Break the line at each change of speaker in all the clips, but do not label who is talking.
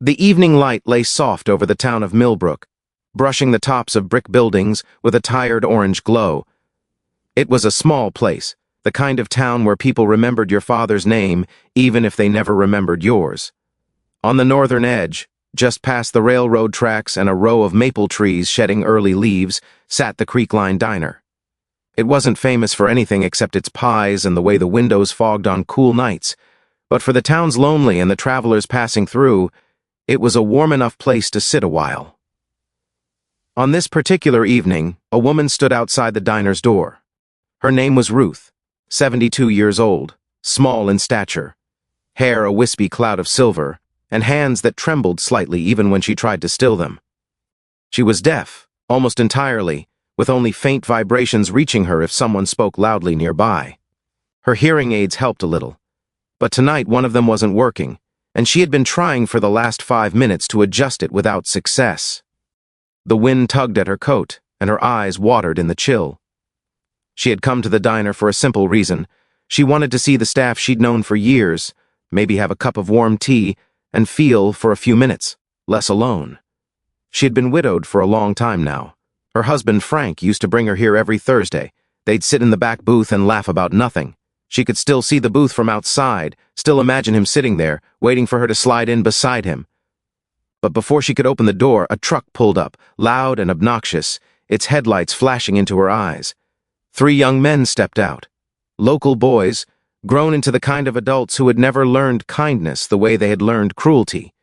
The evening light lay soft over the town of Millbrook, brushing the tops of brick buildings with a tired orange glow. It was a small place, the kind of town where people remembered your father's name even if they never remembered yours. On the northern edge, just past the railroad tracks and a row of maple trees shedding early leaves, sat the Creek Line Diner. It wasn't famous for anything except its pies and the way the windows fogged on cool nights, but for the town's lonely and the travelers passing through, it was a warm enough place to sit a while. On this particular evening, a woman stood outside the diner's door. Her name was Ruth, 72 years old, small in stature, hair a wispy cloud of silver, and hands that trembled slightly even when she tried to still them. She was deaf, almost entirely, with only faint vibrations reaching her if someone spoke loudly nearby. Her hearing aids helped a little, but tonight one of them wasn't working, and she had been trying for the last 5 minutes to adjust it without success. The wind tugged at her coat, and her eyes watered in the chill. She had come to the diner for a simple reason. She wanted to see the staff she'd known for years, maybe have a cup of warm tea, and feel, for a few minutes, less alone. She had been widowed for a long time now. Her husband, Frank, used to bring her here every Thursday. They'd sit in the back booth and laugh about nothing. She could still see the booth from outside, still imagine him sitting there, waiting for her to slide in beside him. But before she could open the door, a truck pulled up, loud and obnoxious, its headlights flashing into her eyes. 3 young men stepped out. Local boys, grown into the kind of adults who had never learned kindness the way they had learned cruelty.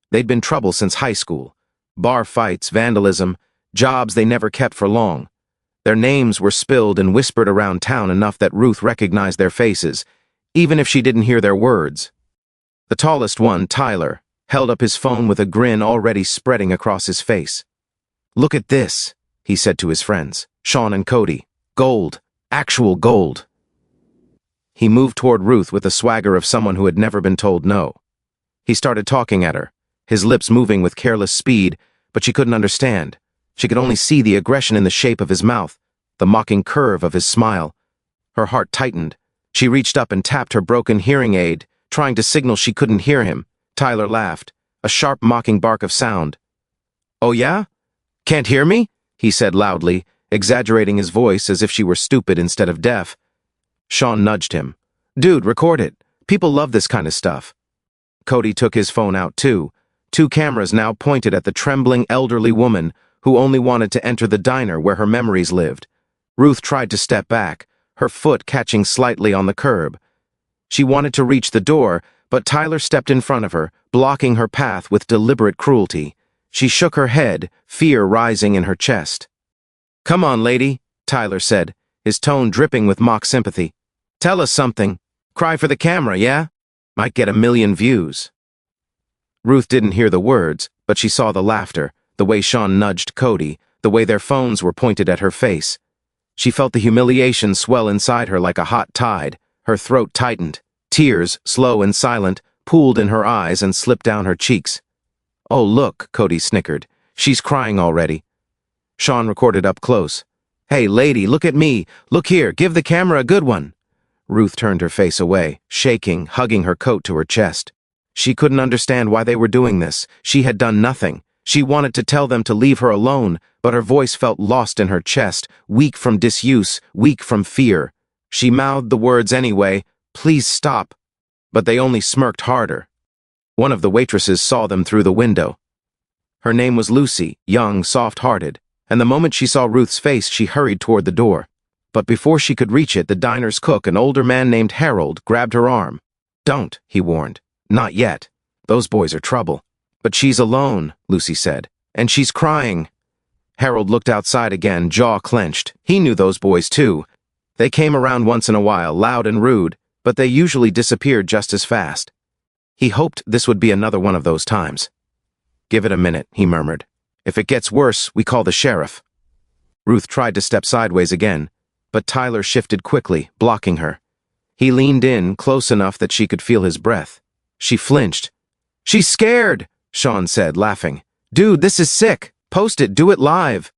They'd been trouble since high school. Bar fights, vandalism, jobs they never kept for long. Their names were spilled and whispered around town enough that Ruth recognized their faces, even if she didn't hear their words. The tallest one, Tyler, held up his phone with a grin already spreading across his face. "Look at this," he said to his friends, Sean and Cody. "Gold. Actual gold." He moved toward Ruth with the swagger of someone who had never been told no. He started talking at her, his lips moving with careless speed, but she couldn't understand. She could only see the aggression in the shape of his mouth, the mocking curve of his smile. Her heart tightened. She reached up and tapped her broken hearing aid, trying to signal she couldn't hear him. Tyler laughed, a sharp mocking bark of sound. "Oh yeah? Can't hear me?" he said loudly, exaggerating his voice as if she were stupid instead of deaf. Sean nudged him. "Dude, record it. People love this kind of stuff." Cody took his phone out too. 2 cameras now pointed at the trembling elderly woman who only wanted to enter the diner where her memories lived. Ruth tried to step back, her foot catching slightly on the curb. She wanted to reach the door, but Tyler stepped in front of her, blocking her path with deliberate cruelty. She shook her head, fear rising in her chest. "Come on, lady," Tyler said, his tone dripping with mock sympathy. "Tell us something. Cry for the camera, yeah? Might get 1,000,000 views." Ruth didn't hear the words, but she saw the laughter, the way Sean nudged Cody, the way their phones were pointed at her face. She felt the humiliation swell inside her like a hot tide. Her throat tightened. Tears, slow and silent, pooled in her eyes and slipped down her cheeks. "Oh, look," Cody snickered. "She's crying already." Sean recorded up close. "Hey, lady, look at me. Look here, give the camera a good one." Ruth turned her face away, shaking, hugging her coat to her chest. She couldn't understand why they were doing this. She had done nothing. She wanted to tell them to leave her alone, but her voice felt lost in her chest, weak from disuse, weak from fear. She mouthed the words anyway, "Please stop," but they only smirked harder. One of the waitresses saw them through the window. Her name was Lucy, young, soft-hearted, and the moment she saw Ruth's face, she hurried toward the door. But before she could reach it, the diner's cook, an older man named Harold, grabbed her arm. "Don't," he warned. "Not yet. Those boys are trouble." "But she's alone," Lucy said, "and she's crying." Harold looked outside again, jaw clenched. He knew those boys too. They came around once in a while, loud and rude, but they usually disappeared just as fast. He hoped this would be another one of those times. "Give it a minute," he murmured. "If it gets worse, we call the sheriff." Ruth tried to step sideways again, but Tyler shifted quickly, blocking her. He leaned in, close enough that she could feel his breath. She flinched. "She's scared," Sean said, laughing. "Dude, this is sick. Post it, do it live."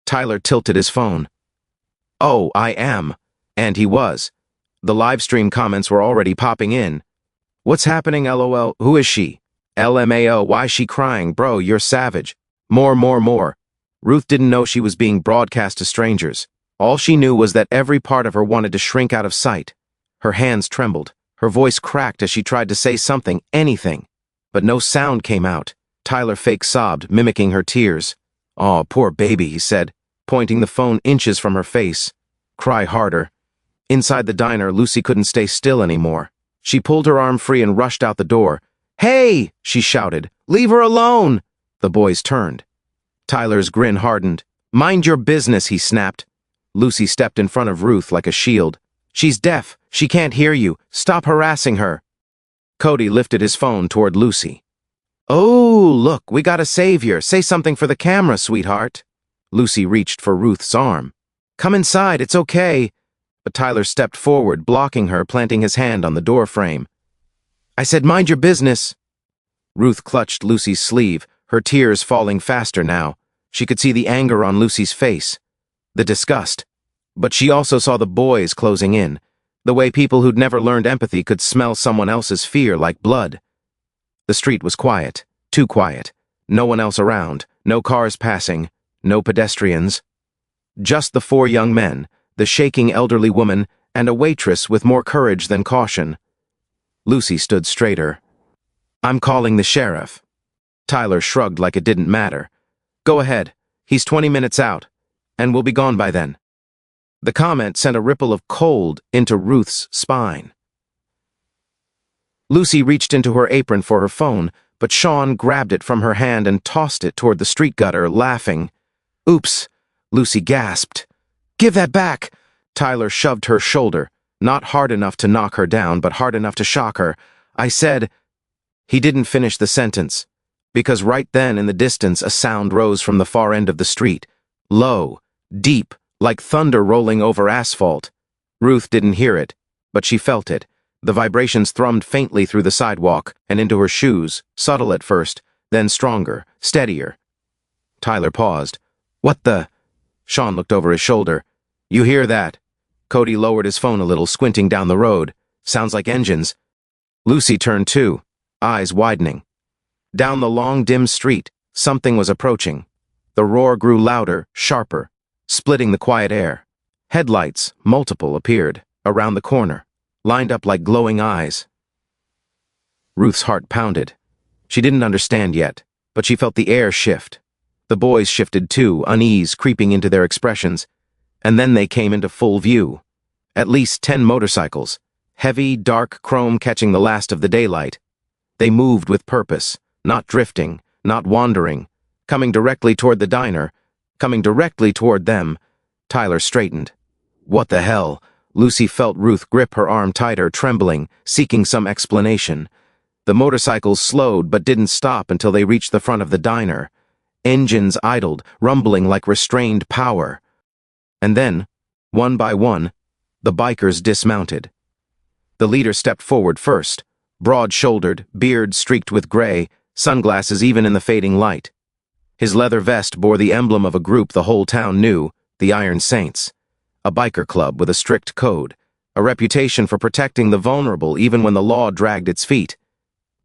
Tyler tilted his phone. "Oh, I am." And he was. The live stream comments were already popping in. "What's happening, LOL? Who is she?" LMAO, why's she crying? Bro, you're savage. More. Ruth didn't know she was being broadcast to strangers. All she knew was that every part of her wanted to shrink out of sight. Her hands trembled. Her voice cracked as she tried to say something, anything. But no sound came out. Tyler fake sobbed, mimicking her tears. "Aw, poor baby," he said, pointing the phone inches from her face. "Cry harder." Inside the diner, Lucy couldn't stay still anymore. She pulled her arm free and rushed out the door. "Hey!" she shouted. "Leave her alone!" The boys turned. Tyler's grin hardened. "Mind your business," he snapped. Lucy stepped in front of Ruth like a shield. "She's deaf. She can't hear you. Stop harassing her." Cody lifted his phone toward Lucy. "Oh, look, we got a savior. Say something for the camera, sweetheart." Lucy reached for Ruth's arm. "Come inside, it's okay." But Tyler stepped forward, blocking her, planting his hand on the door frame. "I said mind your business." Ruth clutched Lucy's sleeve, her tears falling faster now. She could see the anger on Lucy's face, the disgust. But she also saw the boys closing in, the way people who'd never learned empathy could smell someone else's fear like blood. The street was quiet, too quiet. No one else around, no cars passing, no pedestrians. Just the four young men, the shaking elderly woman, and a waitress with more courage than caution. Lucy stood straighter. "I'm calling the sheriff." Tyler shrugged like it didn't matter. "Go ahead. He's 20 minutes out, and we'll be gone by then." The comment sent a ripple of cold into Ruth's spine. Lucy reached into her apron for her phone, but Sean grabbed it from her hand and tossed it toward the street gutter, laughing. "Oops," Lucy gasped. "Give that back!" Tyler shoved her shoulder, not hard enough to knock her down, but hard enough to shock her. "I said—" He didn't finish the sentence, because right then in the distance a sound rose from the far end of the street. Low, deep, like thunder rolling over asphalt. Ruth didn't hear it, but she felt it. The vibrations thrummed faintly through the sidewalk and into her shoes, subtle at first, then stronger, steadier. Tyler paused. "What the—" Sean looked over his shoulder. "You hear that?" Cody lowered his phone a little, squinting down the road. "Sounds like engines." Lucy turned too, eyes widening. Down the long, dim street, something was approaching. The roar grew louder, sharper, splitting the quiet air. Headlights, multiple, appeared, around the corner, lined up like glowing eyes. Ruth's heart pounded. She didn't understand yet, but she felt the air shift. The boys shifted too, unease creeping into their expressions, and then they came into full view. At least 10 motorcycles, heavy, dark chrome catching the last of the daylight. They moved with purpose, not drifting, not wandering, coming directly toward the diner, coming directly toward them. Tyler straightened. "What the hell?" Lucy felt Ruth grip her arm tighter, trembling, seeking some explanation. The motorcycles slowed but didn't stop until they reached the front of the diner. Engines idled, rumbling like restrained power. And then, one by one, the bikers dismounted. The leader stepped forward first, broad-shouldered, beard streaked with gray, sunglasses even in the fading light. His leather vest bore the emblem of a group the whole town knew, the Iron Saints. A biker club with a strict code, a reputation for protecting the vulnerable even when the law dragged its feet.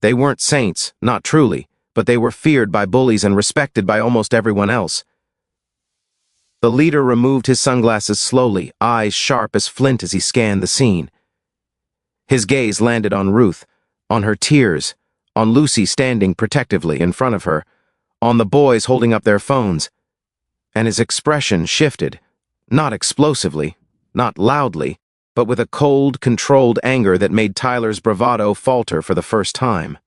They weren't saints, not truly, but they were feared by bullies and respected by almost everyone else. The leader removed his sunglasses slowly, eyes sharp as flint as he scanned the scene. His gaze landed on Ruth, on her tears, on Lucy standing protectively in front of her, on the boys holding up their phones. And his expression shifted, not explosively, not loudly, but with a cold, controlled anger that made Tyler's bravado falter for the first time.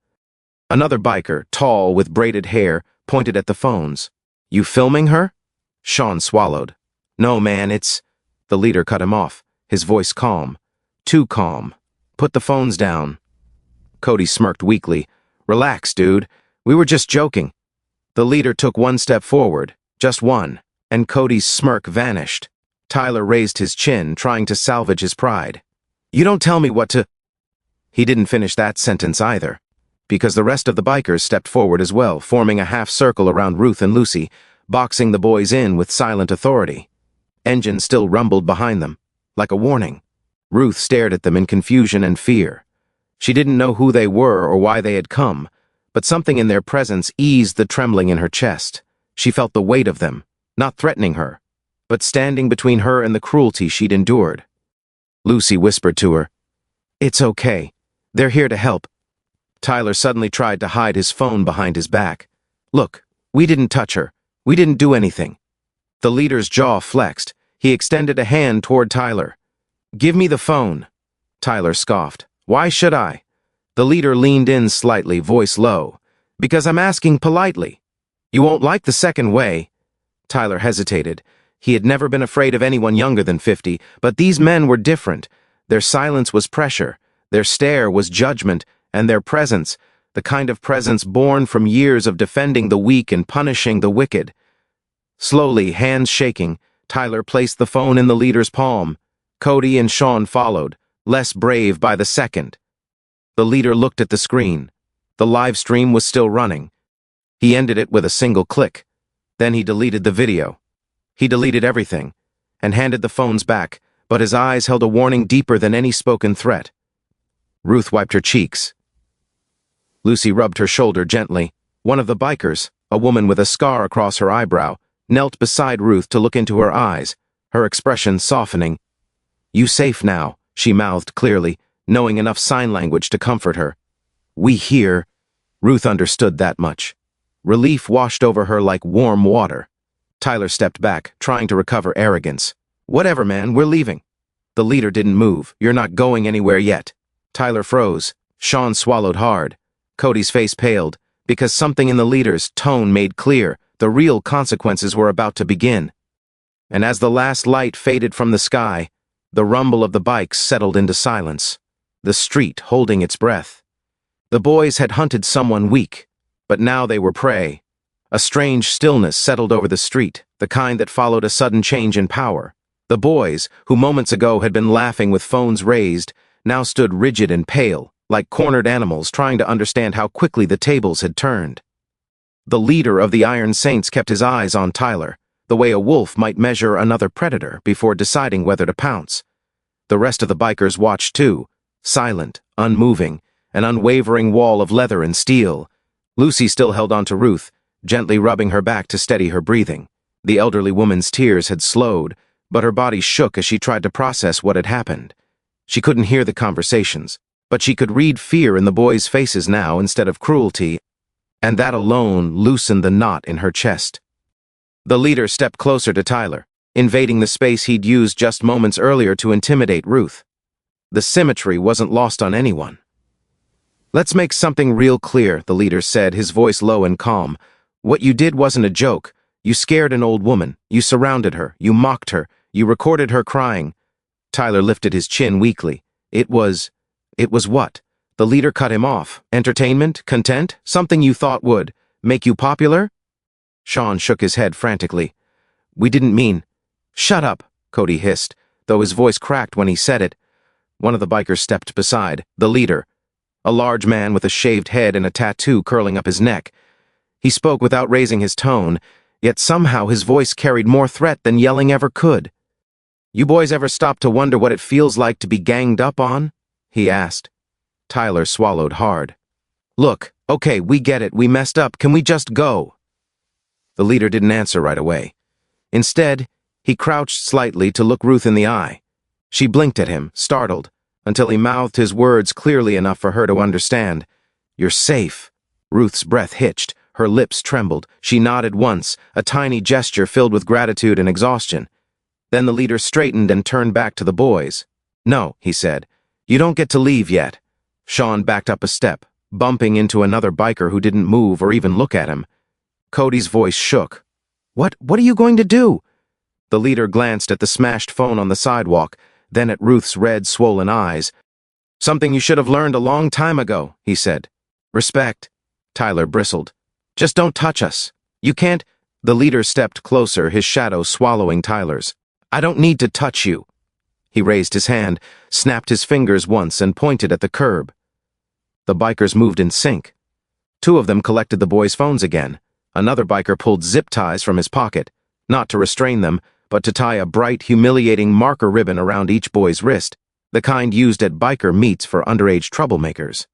Another biker, tall, with braided hair, pointed at the phones. "You filming her?" Sean swallowed. "No, man, it's—" The leader cut him off, his voice calm. Too calm. "Put the phones down." Cody smirked weakly. "Relax, dude. We were just joking." The leader took one step forward, just one, and Cody's smirk vanished. Tyler raised his chin, trying to salvage his pride. "You don't tell me what to—" He didn't finish that sentence either, because the rest of the bikers stepped forward as well, forming a half circle around Ruth and Lucy, boxing the boys in with silent authority. Engines still rumbled behind them, like a warning. Ruth stared at them in confusion and fear. She didn't know who they were or why they had come, but something in their presence eased the trembling in her chest. She felt the weight of them, not threatening her, but standing between her and the cruelty she'd endured. Lucy whispered to her, "It's okay. They're here to help." Tyler suddenly tried to hide his phone behind his back. "Look, we didn't touch her. We didn't do anything." The leader's jaw flexed. He extended a hand toward Tyler. "Give me the phone." Tyler scoffed. "Why should I?" The leader leaned in slightly, voice low. "Because I'm asking politely. You won't like the second way." Tyler hesitated. He had never been afraid of anyone younger than 50, but these men were different. Their silence was pressure, their stare was judgment, and their presence, the kind of presence born from years of defending the weak and punishing the wicked. Slowly, hands shaking, Tyler placed the phone in the leader's palm. Cody and Sean followed, less brave by the second. The leader looked at the screen. The live stream was still running. He ended it with a single click. Then he deleted the video. He deleted everything, and handed the phones back, but his eyes held a warning deeper than any spoken threat. Ruth wiped her cheeks. Lucy rubbed her shoulder gently. One of the bikers, a woman with a scar across her eyebrow, knelt beside Ruth to look into her eyes, her expression softening. "You safe now," she mouthed clearly, knowing enough sign language to comfort her. "We here." Ruth understood that much. Relief washed over her like warm water. Tyler stepped back, trying to recover arrogance. "Whatever, man, we're leaving." The leader didn't move. "You're not going anywhere yet." Tyler froze. Sean swallowed hard. Cody's face paled, because something in the leader's tone made clear the real consequences were about to begin. And as the last light faded from the sky, the rumble of the bikes settled into silence, the street holding its breath. The boys had hunted someone weak, but now they were prey. A strange stillness settled over the street, the kind that followed a sudden change in power. The boys, who moments ago had been laughing with phones raised, now stood rigid and pale, like cornered animals trying to understand how quickly the tables had turned. The leader of the Iron Saints kept his eyes on Tyler, the way a wolf might measure another predator before deciding whether to pounce. The rest of the bikers watched too, silent, unmoving, an unwavering wall of leather and steel. Lucy still held on to Ruth, gently rubbing her back to steady her breathing. The elderly woman's tears had slowed, but her body shook as she tried to process what had happened. She couldn't hear the conversations, but she could read fear in the boys' faces now instead of cruelty, and that alone loosened the knot in her chest. The leader stepped closer to Tyler, invading the space he'd used just moments earlier to intimidate Ruth. The symmetry wasn't lost on anyone. "Let's make something real clear," the leader said, his voice low and calm. "What you did wasn't a joke. You scared an old woman. You surrounded her. You mocked her. You recorded her crying." Tyler lifted his chin weakly. It was what? The leader cut him off. "Entertainment? Content? Something you thought would make you popular?" Sean shook his head frantically. "We didn't mean—" "Shut up," Cody hissed, though his voice cracked when he said it. One of the bikers stepped beside, the leader, a large man with a shaved head and a tattoo curling up his neck. He spoke without raising his tone, yet somehow his voice carried more threat than yelling ever could. "You boys ever stop to wonder what it feels like to be ganged up on?" he asked. Tyler swallowed hard. "Look, okay, we get it, we messed up, can we just go?" The leader didn't answer right away. Instead, he crouched slightly to look Ruth in the eye. She blinked at him, startled, until he mouthed his words clearly enough for her to understand. "You're safe." Ruth's breath hitched. Her lips trembled. She nodded once, a tiny gesture filled with gratitude and exhaustion. Then the leader straightened and turned back to the boys. "No," he said. "You don't get to leave yet." Sean backed up a step, bumping into another biker who didn't move or even look at him. Cody's voice shook. What are you going to do?" The leader glanced at the smashed phone on the sidewalk, then at Ruth's red, swollen eyes. "Something you should have learned a long time ago," he said. "Respect." Tyler bristled. "Just don't touch us. You can't—" The leader stepped closer, his shadow swallowing Tyler's. "I don't need to touch you." He raised his hand, snapped his fingers once, and pointed at the curb. The bikers moved in sync. Two of them collected the boys' phones again. Another biker pulled zip ties from his pocket, not to restrain them, but to tie a bright, humiliating marker ribbon around each boy's wrist, the kind used at biker meets for underage troublemakers.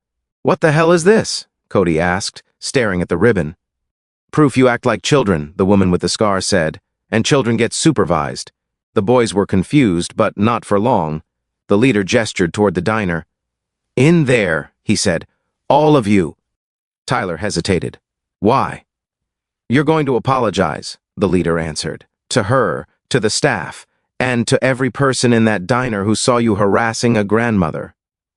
"What the hell is this?" Cody asked, staring at the ribbon. "Proof you act like children," the woman with the scar said, "and children get supervised." The boys were confused, but not for long. The leader gestured toward the diner. "In there," he said. "All of you." Tyler hesitated. "Why?" "You're going to apologize," the leader answered. "To her, to the staff, and to every person in that diner who saw you harassing a grandmother."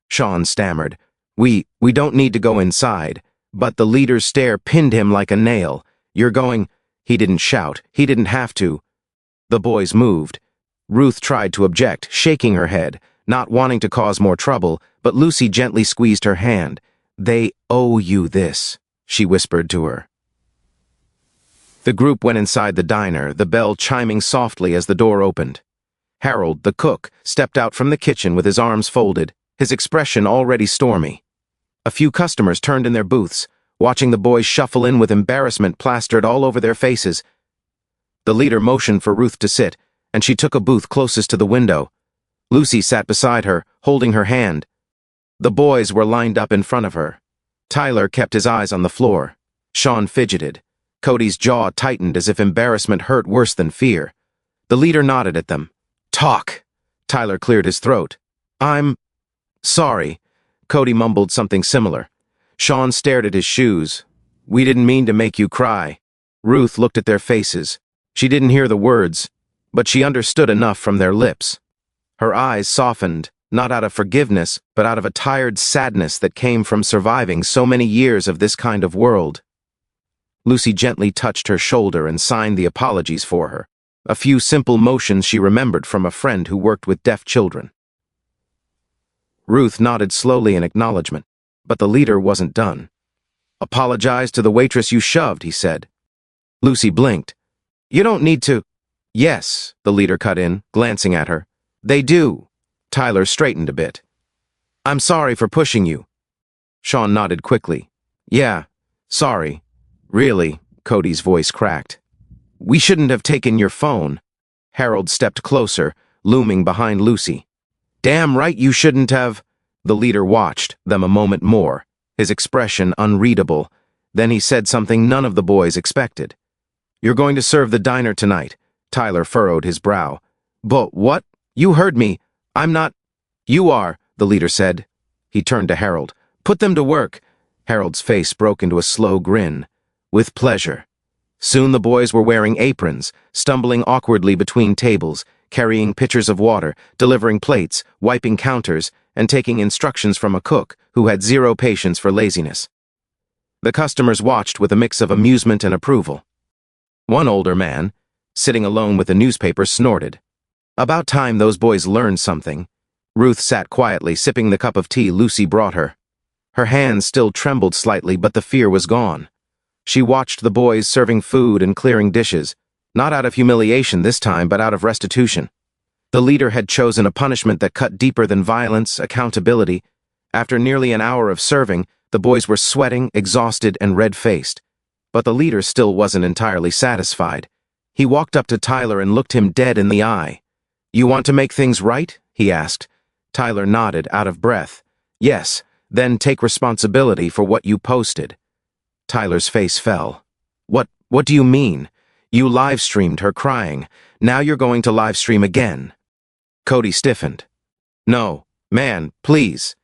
Sean stammered. We don't need to go inside," but the leader's stare pinned him like a nail. "You're going—" He didn't shout. He didn't have to. The boys moved. Ruth tried to object, shaking her head, not wanting to cause more trouble, but Lucy gently squeezed her hand. "They owe you this," she whispered to her. The group went inside the diner, the bell chiming softly as the door opened. Harold, the cook, stepped out from the kitchen with his arms folded, his expression already stormy. A few customers turned in their booths, watching the boys shuffle in with embarrassment plastered all over their faces. The leader motioned for Ruth to sit, and she took a booth closest to the window. Lucy sat beside her, holding her hand. The boys were lined up in front of her. Tyler kept his eyes on the floor. Sean fidgeted. Cody's jaw tightened as if embarrassment hurt worse than fear. The leader nodded at them. "Talk." Tyler cleared his throat. "I'm sorry." Cody mumbled something similar. Sean stared at his shoes. "We didn't mean to make you cry." Ruth looked at their faces. She didn't hear the words, but she understood enough from their lips. Her eyes softened, not out of forgiveness, but out of a tired sadness that came from surviving so many years of this kind of world. Lucy gently touched her shoulder and signed the apologies for her, a few simple motions she remembered from a friend who worked with deaf children. Ruth nodded slowly in acknowledgement, but the leader wasn't done. "Apologize to the waitress you shoved," he said. Lucy blinked. "You don't need to—" "Yes," the leader cut in, glancing at her. "They do." Tyler straightened a bit. "I'm sorry for pushing you." Sean nodded quickly. "Yeah, sorry. Really," Cody's voice cracked. "We shouldn't have taken your phone." Harold stepped closer, looming behind Lucy. "Damn right you shouldn't have." The leader watched them a moment more, his expression unreadable. Then he said something none of the boys expected. "You're going to serve the diner tonight." Tyler furrowed his brow. "But what? You heard me. I'm not—" "You are," the leader said. He turned to Harold. "Put them to work." Harold's face broke into a slow grin. "With pleasure." Soon the boys were wearing aprons, stumbling awkwardly between tables, carrying pitchers of water, delivering plates, wiping counters, and taking instructions from a cook who had zero patience for laziness. The customers watched with a mix of amusement and approval. One older man, sitting alone with a newspaper, snorted. About time those boys learned something. Ruth sat quietly, sipping the cup of tea Lucy brought her. Her hands still trembled slightly, but the fear was gone. She watched the boys serving food and clearing dishes, not out of humiliation this time, but out of restitution. The leader had chosen a punishment that cut deeper than violence, accountability. After nearly an hour of serving, the boys were sweating, exhausted, and red-faced. But the leader still wasn't entirely satisfied. He walked up to Tyler and looked him dead in the eye. "You want to make things right?" he asked. Tyler nodded, out of breath. "Yes, then take responsibility for what you posted." Tyler's face fell. What do you mean? You live-streamed her crying. Now you're going to live-stream again." Cody stiffened. "No, man, please."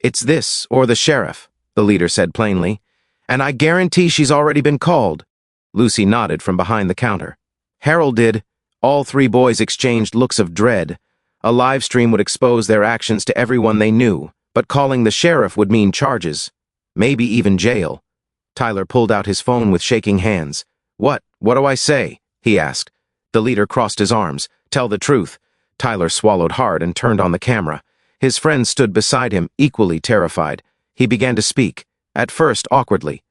"It's this or the sheriff," the leader said plainly. "And I guarantee she's already been called." Lucy nodded from behind the counter. Harold did. All three boys exchanged looks of dread. A live stream would expose their actions to everyone they knew, but calling the sheriff would mean charges, maybe even jail. Tyler pulled out his phone with shaking hands. What do I say?" he asked. The leader crossed his arms. "Tell the truth." Tyler swallowed hard and turned on the camera. His friend stood beside him, equally terrified. He began to speak, at first awkwardly.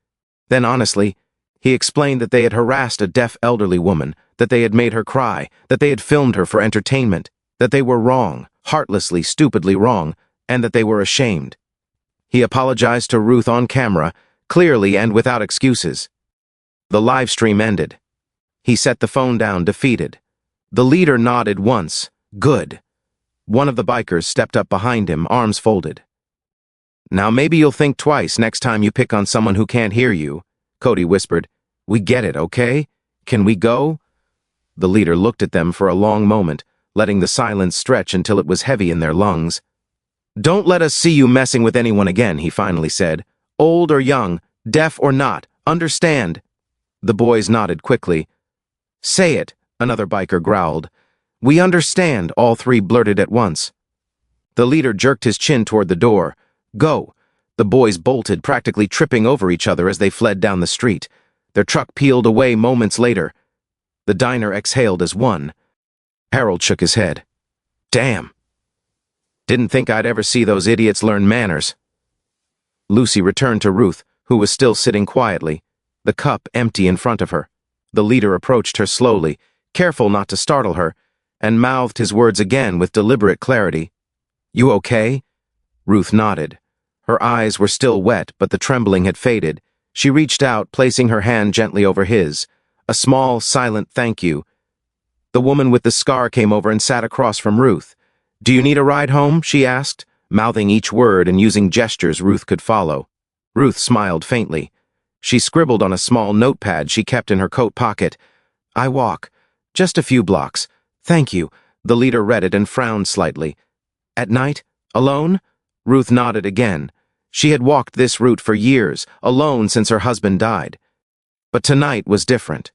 Then honestly, he explained that they had harassed a deaf elderly woman, that they had made her cry, that they had filmed her for entertainment, that they were wrong, heartlessly, stupidly wrong, and that they were ashamed. He apologized to Ruth on camera, clearly and without excuses. The live stream ended. He set the phone down, defeated. The leader nodded once. Good. One of the bikers stepped up behind him, arms folded. Now maybe you'll think twice next time you pick on someone who can't hear you, Cody whispered. We get it, okay? Can we go? The leader looked at them for a long moment, letting the silence stretch until it was heavy in their lungs. Don't let us see you messing with anyone again, he finally said. Old or young, deaf or not, understand. The boys nodded quickly. Say it, another biker growled. We understand, all three blurted at once. The leader jerked his chin toward the door. Go. The boys bolted, practically tripping over each other as they fled down the street. Their truck peeled away moments later. The diner exhaled as one. Harold shook his head. Damn. Didn't think I'd ever see those idiots learn manners. Lucy returned to Ruth, who was still sitting quietly, the cup empty in front of her. The leader approached her slowly, careful not to startle her, and mouthed his words again with deliberate clarity. You okay? Ruth nodded. Her eyes were still wet, but the trembling had faded. She reached out, placing her hand gently over his. A small, silent thank you. The woman with the scar came over and sat across from Ruth. Do you need a ride home? She asked, mouthing each word and using gestures Ruth could follow. Ruth smiled faintly. She scribbled on a small notepad she kept in her coat pocket. I walk. Just a few blocks. Thank you. The leader read it and frowned slightly. At night? Alone? Ruth nodded again. She had walked this route for years, alone since her husband died. But tonight was different.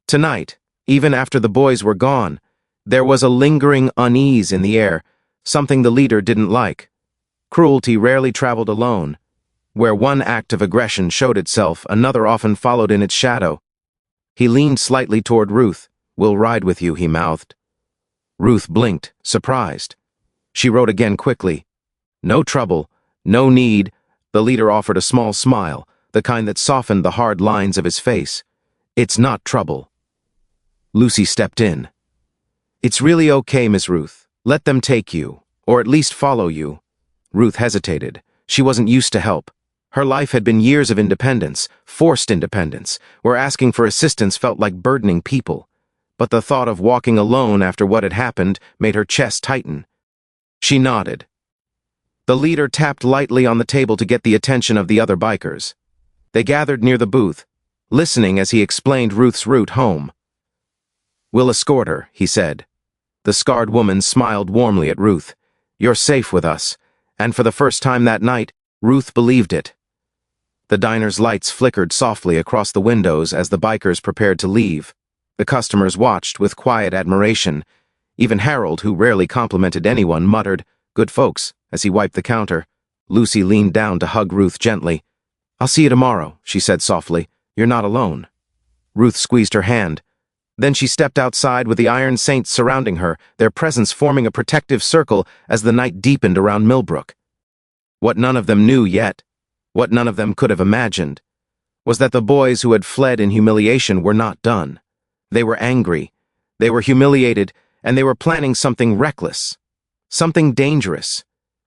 Tonight, even after the boys were gone, there was a lingering unease in the air, something the leader didn't like. Cruelty rarely traveled alone. Where one act of aggression showed itself, another often followed in its shadow. He leaned slightly toward Ruth. We'll ride with you, he mouthed. Ruth blinked, surprised. She wrote again quickly. No trouble, no need. The leader offered a small smile, the kind that softened the hard lines of his face. It's not trouble. Lucy stepped in. It's really okay, Miss Ruth. Let them take you, or at least follow you. Ruth hesitated. She wasn't used to help. Her life had been years of independence, forced independence, where asking for assistance felt like burdening people. But the thought of walking alone after what had happened made her chest tighten. She nodded. The leader tapped lightly on the table to get the attention of the other bikers. They gathered near the booth, listening as he explained Ruth's route home. We'll escort her, he said. The scarred woman smiled warmly at Ruth. You're safe with us. And for the first time that night, Ruth believed it. The diner's lights flickered softly across the windows as the bikers prepared to leave. The customers watched with quiet admiration. Even Harold, who rarely complimented anyone, muttered, Good folks, as he wiped the counter. Lucy leaned down to hug Ruth gently. I'll see you tomorrow, she said softly. You're not alone. Ruth squeezed her hand. Then she stepped outside with the Iron Saints surrounding her, their presence forming a protective circle as the night deepened around Millbrook. What none of them knew yet, what none of them could have imagined, was that the boys who had fled in humiliation were not done. They were angry, they were humiliated, and they were planning something reckless, something dangerous.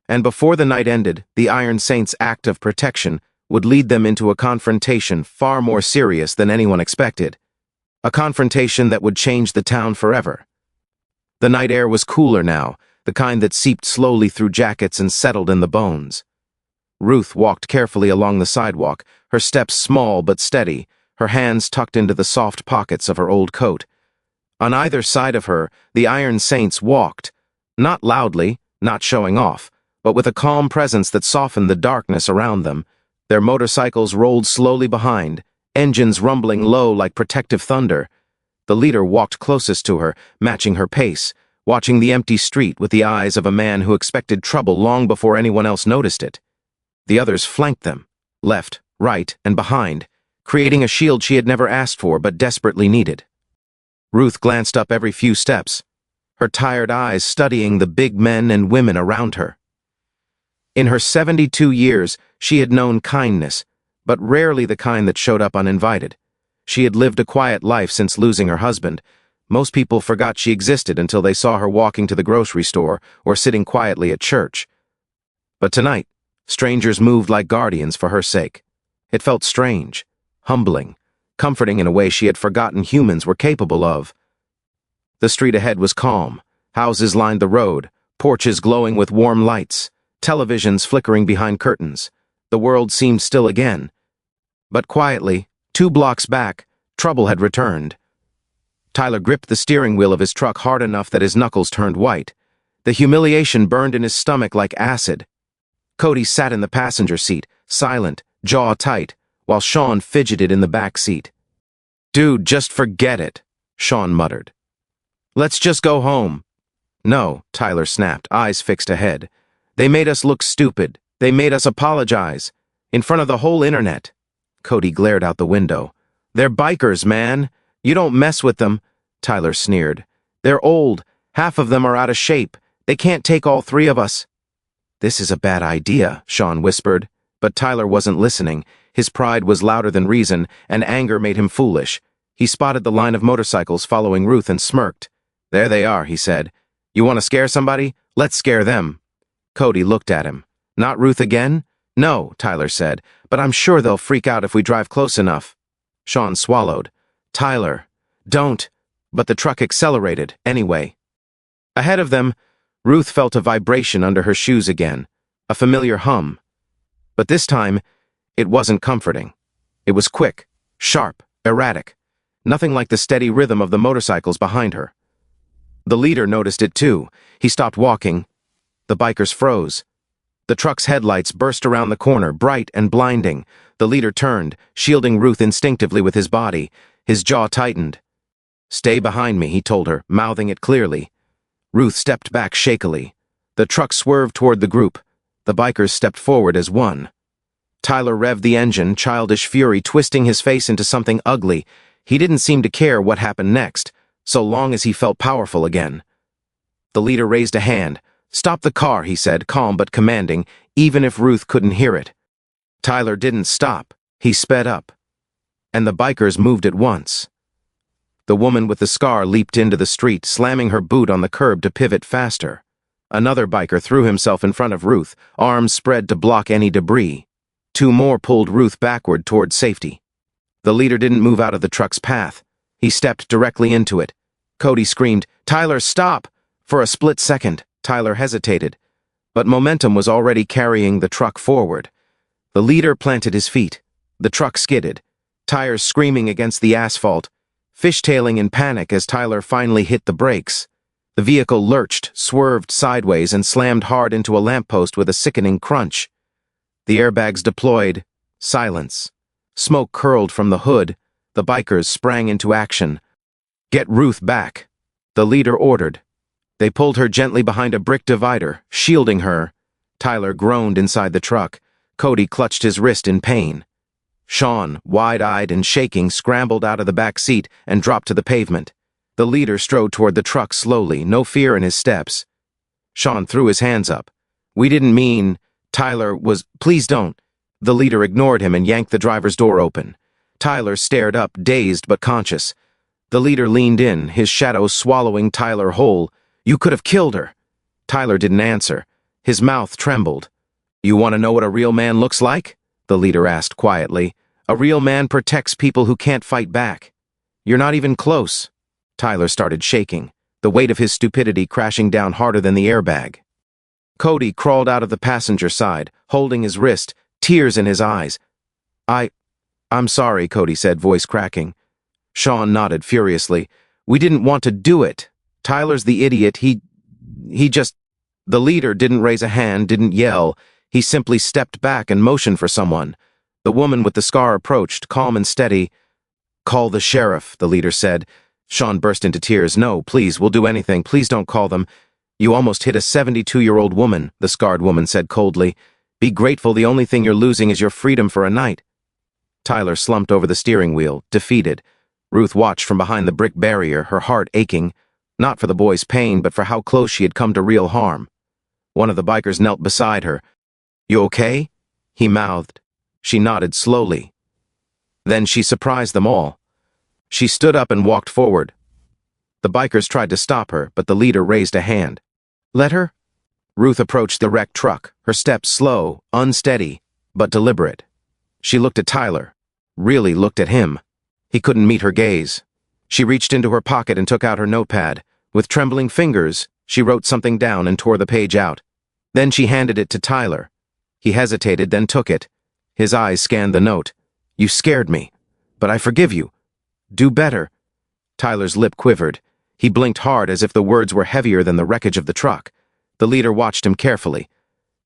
And before the night ended, the Iron Saints' act of protection would lead them into a confrontation far more serious than anyone expected. A confrontation that would change the town forever. The night air was cooler now, the kind that seeped slowly through jackets and settled in the bones. Ruth walked carefully along the sidewalk, her steps small but steady, her hands tucked into the soft pockets of her old coat. On either side of her, the Iron Saints walked, not loudly, not showing off, but with a calm presence that softened the darkness around them. Their motorcycles rolled slowly behind, engines rumbling low like protective thunder. The leader walked closest to her, matching her pace, watching the empty street with the eyes of a man who expected trouble long before anyone else noticed it. The others flanked them, left, right, and behind, creating a shield she had never asked for but desperately needed. Ruth glanced up every few steps, her tired eyes studying the big men and women around her. In her 72 years, she had known kindness, but rarely the kind that showed up uninvited. She had lived a quiet life since losing her husband. Most people forgot she existed until they saw her walking to the grocery store or sitting quietly at church. But tonight, strangers moved like guardians for her sake. It felt strange, humbling, comforting in a way she had forgotten humans were capable of. The street ahead was calm. Houses lined the road, porches glowing with warm lights. televisions flickering behind curtains. The world seemed still again. But quietly, 2 blocks back, trouble had returned. Tyler gripped the steering wheel of his truck hard enough that his knuckles turned white. The humiliation burned in his stomach like acid. Cody sat in the passenger seat, silent, jaw tight, while Sean fidgeted in the back seat. "Dude, just forget it," Sean muttered. "Let's just go home." "No," Tyler snapped, eyes fixed ahead. "They made us look stupid. They made us apologize. In front of the whole internet." Cody glared out the window. "They're bikers, man. You don't mess with them," Tyler sneered. "They're old. Half of them are out of shape. They can't take all 3 of us." "This is a bad idea," Sean whispered. But Tyler wasn't listening. His pride was louder than reason, and anger made him foolish. He spotted the line of motorcycles following Ruth and smirked. "There they are," he said. "You want to scare somebody? Let's scare them." Cody looked at him. "Not Ruth again?" "No," Tyler said, "but I'm sure they'll freak out if we drive close enough." Sean swallowed. "Tyler, don't." But the truck accelerated, anyway. Ahead of them, Ruth felt a vibration under her shoes again, a familiar hum. But this time, it wasn't comforting. It was quick, sharp, erratic, nothing like the steady rhythm of the motorcycles behind her. The leader noticed it too. He stopped walking. The bikers froze. The truck's headlights burst around the corner, bright and blinding. The leader turned, shielding Ruth instinctively with his body. His jaw tightened. "Stay behind me," he told her, mouthing it clearly. Ruth stepped back shakily. The truck swerved toward the group. The bikers stepped forward as one. Tyler revved the engine, childish fury twisting his face into something ugly. He didn't seem to care what happened next, so long as he felt powerful again. The leader raised a hand. "Stop the car," he said, calm but commanding, even if Ruth couldn't hear it. Tyler didn't stop. He sped up. And the bikers moved at once. The woman with the scar leaped into the street, slamming her boot on the curb to pivot faster. Another biker threw himself in front of Ruth, arms spread to block any debris. 2 more pulled Ruth backward toward safety. The leader didn't move out of the truck's path. He stepped directly into it. Cody screamed, "Tyler, stop!" For a split second, Tyler hesitated. But momentum was already carrying the truck forward. The leader planted his feet. The truck skidded, tires screaming against the asphalt, fishtailing in panic as Tyler finally hit the brakes. The vehicle lurched, swerved sideways, and slammed hard into a lamppost with a sickening crunch. The airbags deployed. Silence. Smoke curled from the hood. The bikers sprang into action. "Get Ruth back," the leader ordered. They pulled her gently behind a brick divider, shielding her. Tyler groaned inside the truck. Cody clutched his wrist in pain. Sean, wide-eyed and shaking, scrambled out of the back seat and dropped to the pavement. The leader strode toward the truck slowly, no fear in his steps. Sean threw his hands up. "We didn't mean..." Tyler was... "Please don't." The leader ignored him and yanked the driver's door open. Tyler stared up, dazed but conscious. The leader leaned in, his shadow swallowing Tyler whole. "You could have killed her." Tyler didn't answer. His mouth trembled. "You want to know what a real man looks like?" the leader asked quietly. "A real man protects people who can't fight back. You're not even close." Tyler started shaking, the weight of his stupidity crashing down harder than the airbag. Cody crawled out of the passenger side, holding his wrist, tears in his eyes. I'm sorry," Cody said, voice cracking. Sean nodded furiously. "We didn't want to do it. Tyler's the idiot. He just..." The leader didn't raise a hand, didn't yell. He simply stepped back and motioned for someone. The woman with the scar approached, calm and steady. "Call the sheriff," the leader said. Sean burst into tears. "No, please, we'll do anything. Please don't call them." "You almost hit a 72-year-old woman," the scarred woman said coldly. "Be grateful the only thing you're losing is your freedom for a night." Tyler slumped over the steering wheel, defeated. Ruth watched from behind the brick barrier, her heart aching, not for the boy's pain, but for how close she had come to real harm. One of the bikers knelt beside her. "You okay?" he mouthed. She nodded slowly. Then she surprised them all. She stood up and walked forward. The bikers tried to stop her, but the leader raised a hand. "Let her?" Ruth approached the wrecked truck, her steps slow, unsteady, but deliberate. She looked at Tyler, really looked at him. He couldn't meet her gaze. She reached into her pocket and took out her notepad. With trembling fingers, she wrote something down and tore the page out. Then she handed it to Tyler. He hesitated, then took it. His eyes scanned the note. "You scared me, but I forgive you. Do better." Tyler's lip quivered. He blinked hard as if the words were heavier than the wreckage of the truck. The leader watched him carefully.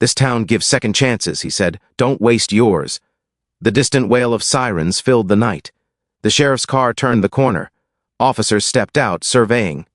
"This town gives second chances," he said. "Don't waste yours." The distant wail of sirens filled the night. The sheriff's car turned the corner. Officers stepped out, surveying.